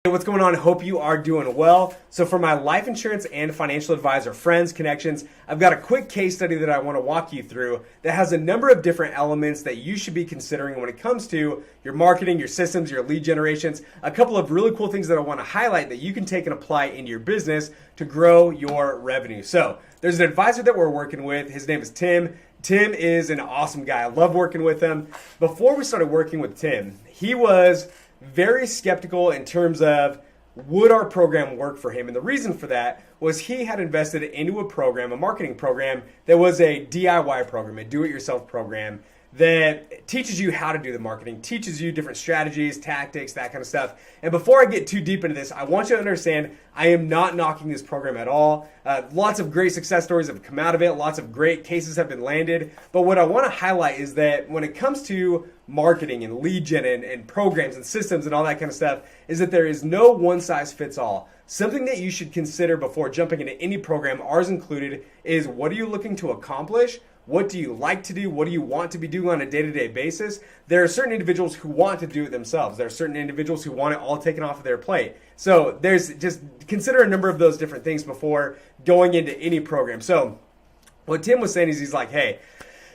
Hey, what's going on? Hope you are doing well. So for my life insurance and financial advisor friends, connections, I've got a quick case study that I want to walk you through that has a number of different elements that you should be considering when it comes to your marketing, your systems, your lead generations. A couple of really cool things that I want to highlight that you can take and apply into your business to grow your revenue. So there's an advisor that we're working with. His name is Tim. Tim is an awesome guy. I love working with him. Before we started working with Tim, he was very skeptical in terms of would our program work for him. And the reason for that was he had invested into a program, a marketing program that was a DIY program, a do-it-yourself program that teaches you how to do the marketing, teaches you different strategies, tactics, that kind of stuff. And before I get too deep into this, I want you to understand I am not knocking this program at all. Lots of great success stories have come out of it. Lots of great cases have been landed. But what I want to highlight is that when it comes to marketing and lead gen and programs and systems and all that kind of stuff, is that there is no one size fits all. Something that you should consider before jumping into any program, ours included, is what are you looking to accomplish? What do you like to do? What do you want to be doing on a day-to-day basis? There are certain individuals who want to do it themselves. There are certain individuals who want it all taken off of their plate. So there's just consider a number of those different things before going into any program. So what Tim was saying is he's like, hey,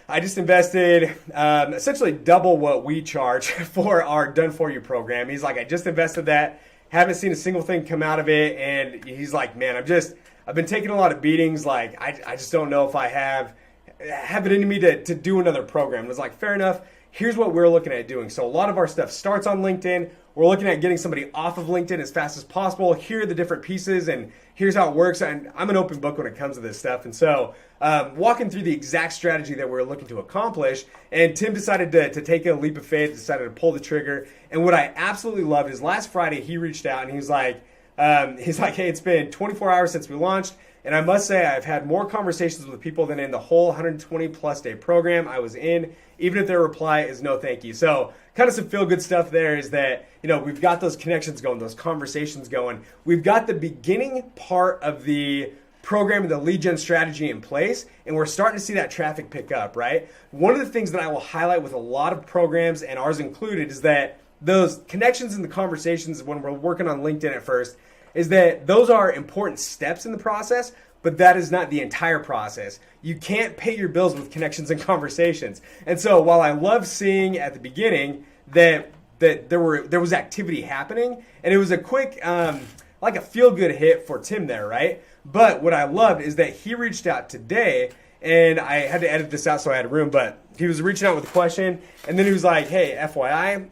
I just invested essentially double what we charge for our Done For You program. He's like, I just invested that, haven't seen a single thing come out of it. And he's like, man, I've been taking a lot of beatings. Like, I just don't know if I have it in me to do another program. It was like, fair enough. Here's what we're looking at doing. So a lot of our stuff starts on LinkedIn. We're looking at getting somebody off of LinkedIn as fast as possible. Here are the different pieces and here's how it works. And I'm an open book when it comes to this stuff. And so walking through the exact strategy that we're looking to accomplish. And Tim decided to take a leap of faith, decided to pull the trigger. And what I absolutely loved is last Friday he reached out and he was like, hey, it's been 24 hours since we launched. And I must say I've had more conversations with people than in the whole 120 plus day program I was in, even if their reply is no thank you. So kind of some feel good stuff there is that, we've got those connections going, those conversations going. We've got the beginning part of the program and the lead gen strategy in place, and we're starting to see that traffic pick up, right? One of the things that I will highlight with a lot of programs, and ours included, is that those connections and the conversations when we're working on LinkedIn at first, is that those are important steps in the process, but that is not the entire process. You can't pay your bills with connections and conversations. And so while I love seeing at the beginning that there was activity happening, and it was a quick, like a feel-good hit for Tim there, right? But what I loved is that he reached out today, and I had to edit this out so I had room, but he was reaching out with a question, and then he was like, hey, FYI,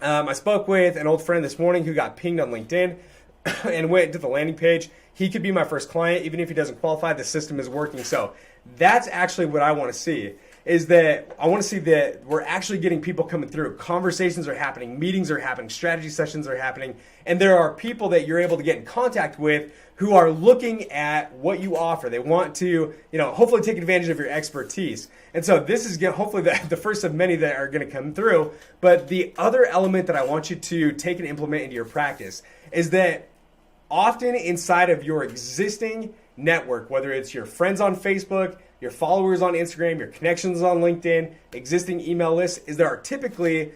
I spoke with an old friend this morning who got pinged on LinkedIn, and went to the landing page. He could be my first client. Even if he doesn't qualify, the system is working. So that's actually what I want to see, is that I want to see that we're actually getting people coming through. Conversations are happening, meetings are happening, strategy sessions are happening, and there are people that you're able to get in contact with who are looking at what you offer. They want to, hopefully take advantage of your expertise. And so this is hopefully the first of many that are going to come through. But the other element that I want you to take and implement into your practice is that often inside of your existing network, whether it's your friends on Facebook, your followers on Instagram, your connections on LinkedIn, existing email lists, is there's typically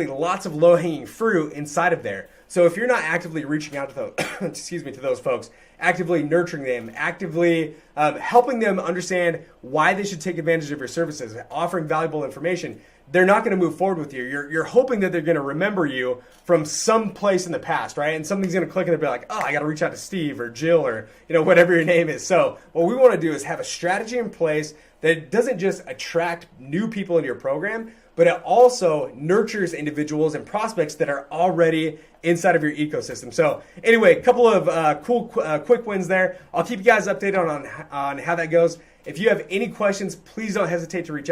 lots of low-hanging fruit inside of there. So if you're not actively reaching out to those, to those folks, actively nurturing them, actively helping them understand why they should take advantage of your services, offering valuable information, they're not going to move forward with you. You're hoping that they're going to remember you from some place in the past, right? And something's going to click and they'll be like, oh, I got to reach out to Steve or Jill or whatever your name is. So what we want to do is have a strategy in place that doesn't just attract new people into your program, but it also nurtures individuals and prospects that are already inside of your ecosystem. So anyway, a couple of quick wins there. I'll keep you guys updated on how that goes. If you have any questions, please don't hesitate to reach out.